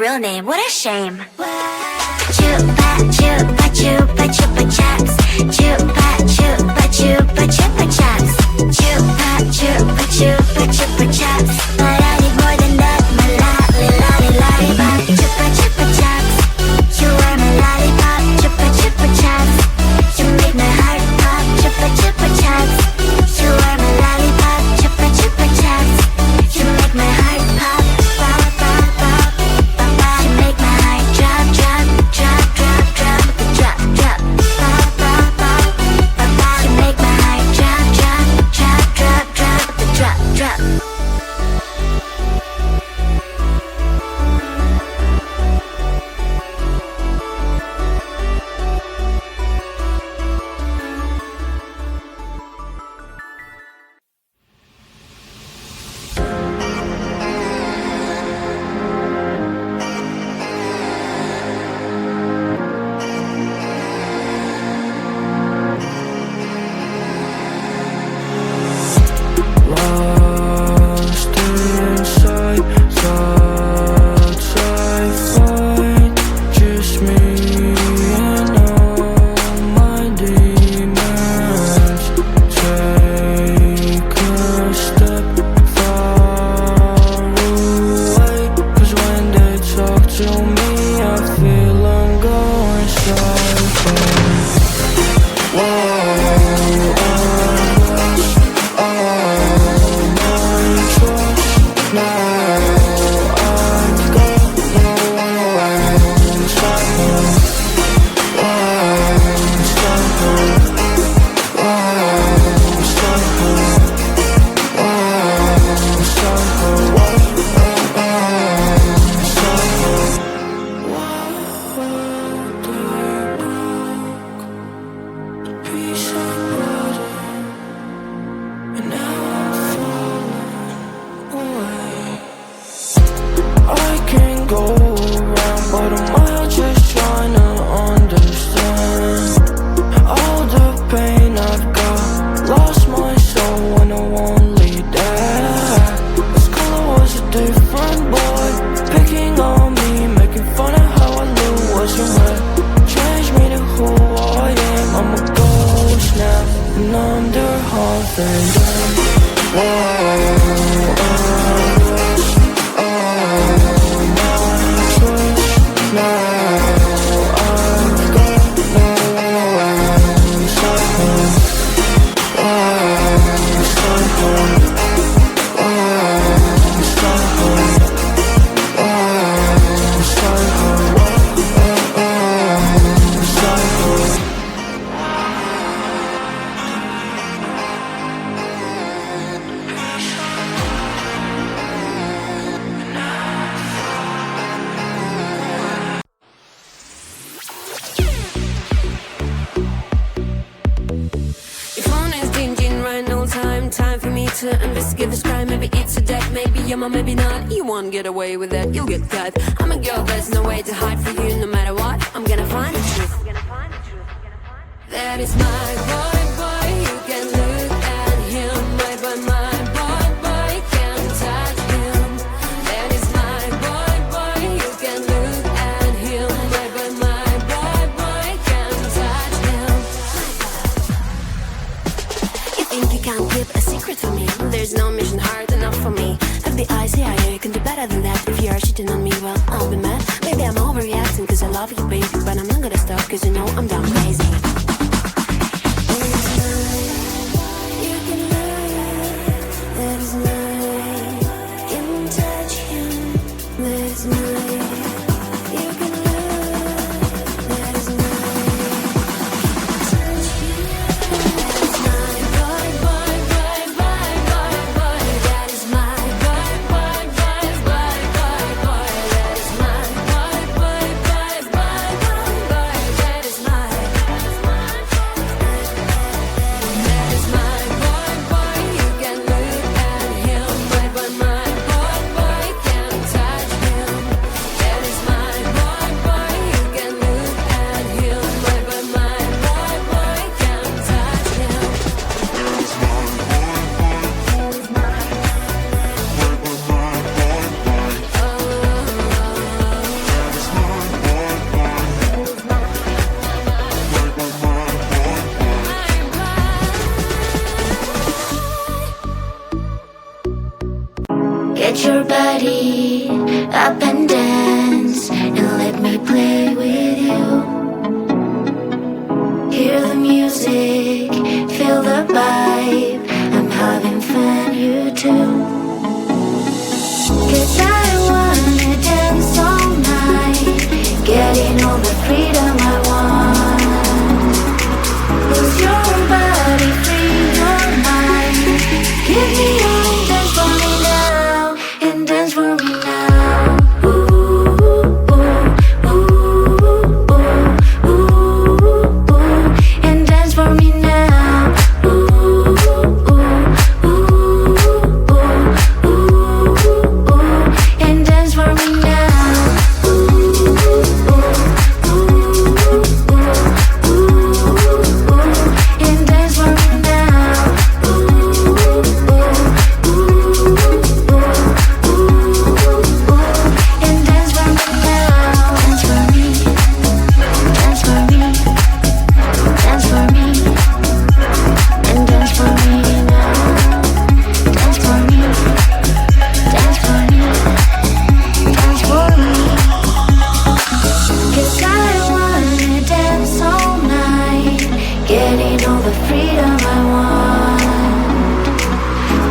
real name, what a shame. Chupa chupa chupa chupa chaps. Chupa chupa chupa chupa chaps. Chupa chupa chupa chupa chaps. But I need more than that, my lollipop. Chupa chupa chaps. You are my lollipop. Chupa chupa chaps. You make my heart pop. Chupa chupa chaps. You are my lollipop. Chupa chupa chaps. You make my heart pop. Pop pop pop pop pop. You make my heart drop drop drop drop drop drop drop. Pop pop pop pop pop. You make my heart drop drop drop drop drop drop drop. Lost inside thoughts I find, just me and all my demons. Take a step far away, 'cause when they talk to me I feel I'm going psycho. Whoa, I can go around, but am I just trying to understand all the pain I've got? Lost my soul when I won't lead that. School I was a different boy, picking on me, making fun of how I knew wasn't right. Changed me to who I am. I'm a ghost now, and I'm their haunted. Time for me to investigate this crime. Maybe it's a death, maybe I'm or maybe not. You won't get away with that, you'll get cut. I'm a girl, there's no way to hide from you. No matter what, I'm gonna find the truth. That is my boy, boy. You can look at him, my boy, boy. Can't touch him. That is my boy, boy. You can look at him, my boy. Can't touch him. You think you can't keep a secret from me? There's no mission hard enough for me. FBI, CIA, you can do better than that. If you are cheating on me, well, I'll be mad. Maybe I'm overreacting 'cause I love you, baby, but I'm not gonna stop 'cause you know I'm down crazy. You can lie, that is mine. Can touch him, that is mine. You can lie, that is mine. Touch him, that is mine. Boy, boy, boy, boy, boy, boy. That is mine. Boy, boy, boy, boy, boy, boy. That is mine. Boy, boy, boy, boy, boy, boy. That is mine. body up and dance, and let me play with you. Hear the music, feel the vibe, I'm having fun, you too. 'Cause I wanna dance all night, getting all the freedom I want. Lose your body, free your mind. Give me all, dance for me now, and dance for me now. Ooh, ooh, ooh, ooh, ooh, ooh, and dance for me now. Ooh, ooh, ooh, ooh, ooh, and dance for me now. Ooh, ooh, ooh, ooh, ooh, and dance for me now. Getting all the freedom I want.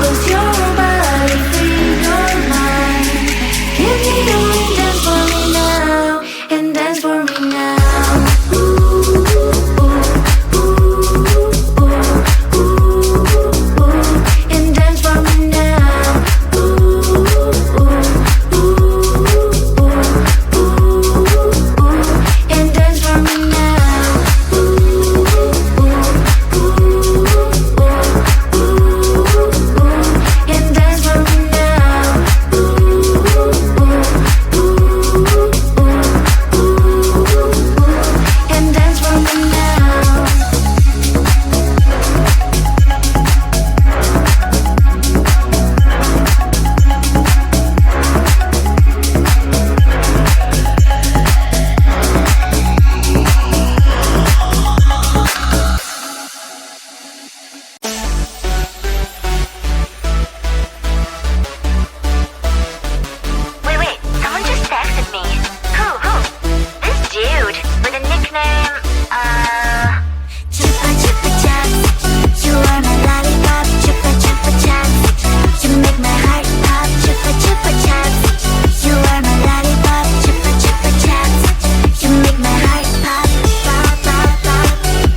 Lose your body, free your mind. Give me all, dance for me now, and dance for me now. Ooh, ooh, ooh, ooh, ooh, ooh, and dance for me now. Ooh, ooh, ooh, ooh, ooh, and dance for me now. Wait, someone just texted me. Who? This dude with a nickname, Chupa chupa chups, you are my lollipop. Chupa chupa chups, you make my heart pop. Chupa chupa chups, you are my lollipop. Chupa chupa chups, you make my heart pop, pop, pop, pop,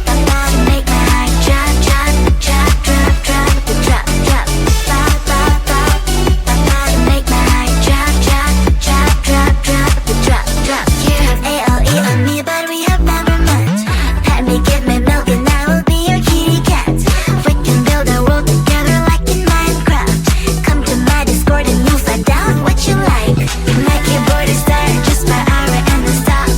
pop, pop. You make my heart drop, drop, drop, drop, drop, drop, drop, pop, pop, pop, pop, pop. You make my heart drop, drop, drop, drop, drop, drop, drop. You have ALE on me, but we have never met. Let me give me milk and I will be your kitty cat. We can build a world together like in Minecraft. Come to my Discord and you'll find out what you like. My keyboard is tired just by hour and the stock.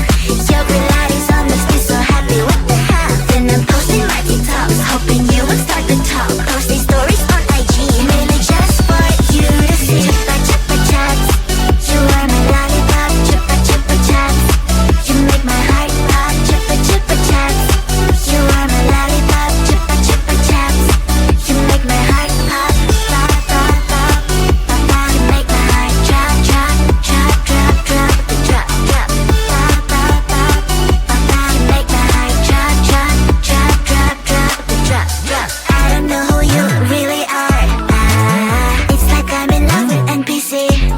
Your Pilates almost be so happy, what the hell? Then I'm posting my TikToks, hoping you will start to talk. Posting stories on IG, mainly just for you to see. Chupa chupa chups, you are my lollipop. Chupa chupa chups, you make my heart pop. Chupa chupa chups, you are my lollipop. Chupa chupa chups, you make my heart pop, pop, pop, pop, pop, pop. You make my heart drop, drop, drop, drop, drop, drop, drop, pop, pop, pop, pop, pop. You make my heart drop, drop, drop, drop, drop, drop, drop. I don't know who you really are. It's like I'm in love with NPC.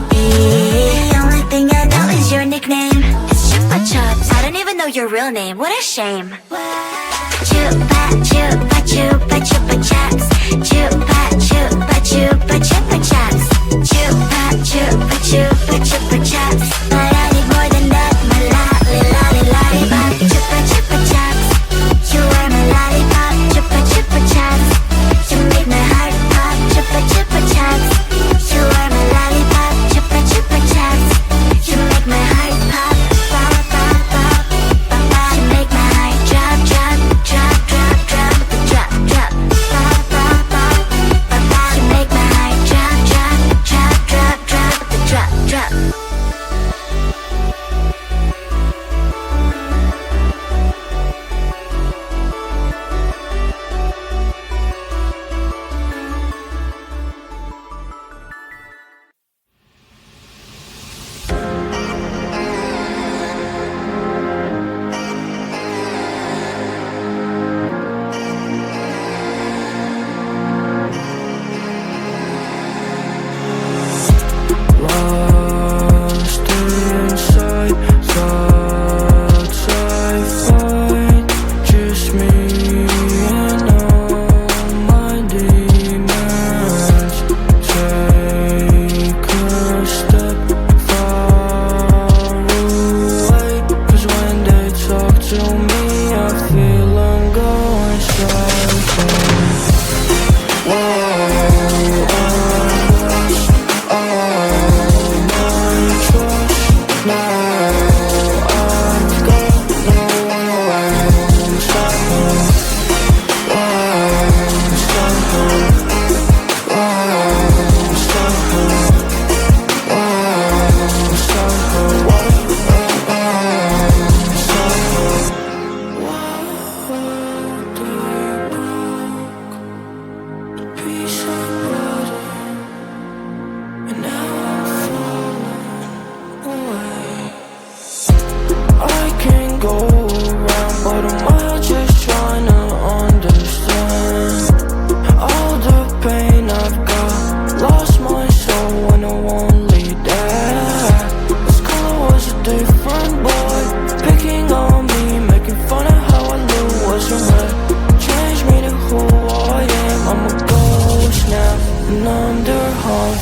The only thing I know is your nickname. It's Chupa Chups. I don't even know your real name. What a shame. Chupa chupa chupa chupa chups. Chupa chupa chupa chupa chups. Chupa chupa chupa chupa chups. But I need more than that. My lollipop. Chupa chupa chups, you are my lollipop. Chupa chupa chups, you make my heart pop. Chupa chupa chups, you are my lollipop. Chupa chupa chups, you make my heart pop, pop, pop, pop, pop, pop. You make my heart drop, drop, drop, drop, drop, drop, drop.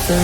Your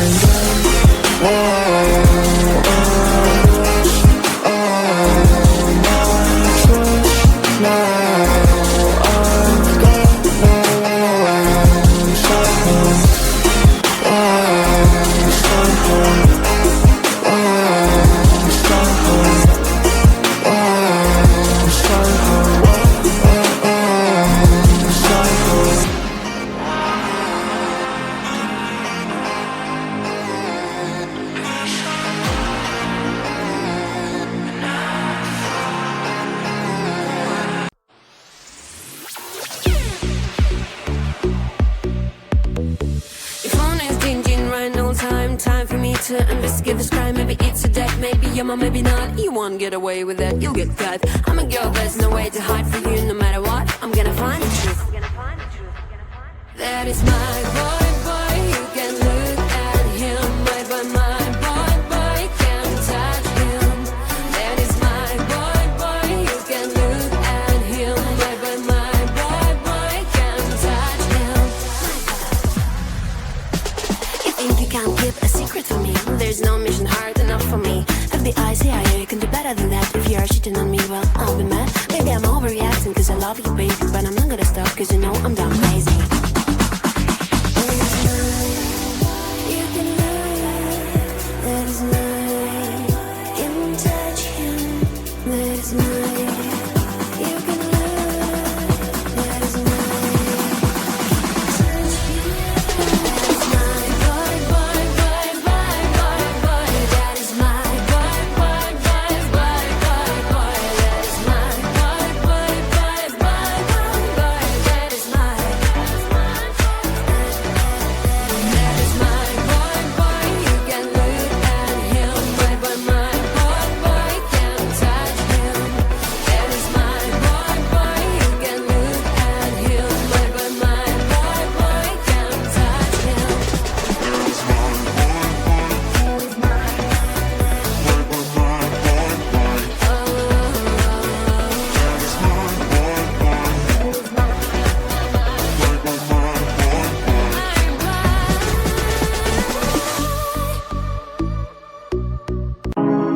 phone is dinging right, no time for me to investigate this crime. Maybe it's a debt, maybe yeah, maybe not. You won't get away with that, you'll get caught. I'm a girl, there's no way to hide from you. No matter what, I'm gonna find the truth. That is my boy, boy, you can look at him. My boy, boy, can't touch him. That is my boy, boy, you can look at him. My boy, can't touch him. You think you can't keep a secret from me? There's no mission hard enough for me. FBI, CIA, you can do better than that. If you're cheating on me, well, I'll be mad. Maybe I'm overreacting cause I love you, baby, but I'm not gonna stop cause you know I'm done crazy.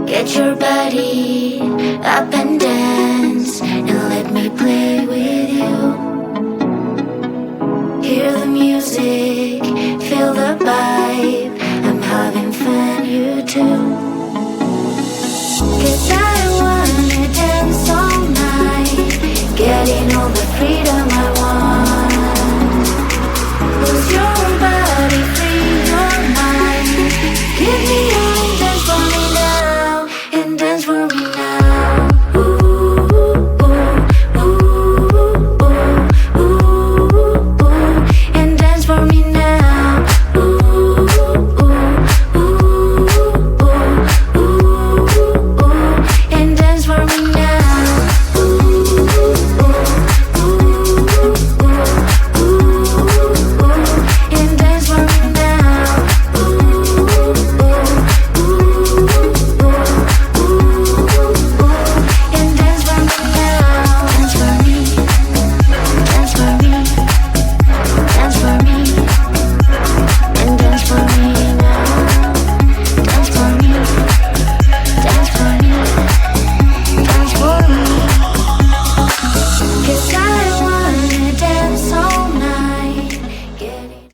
Get your body up and dance, and let me play with you. Hear the music, feel the vibe, I'm having fun, you too. Cause I wanna dance all night, getting all the freedom I want.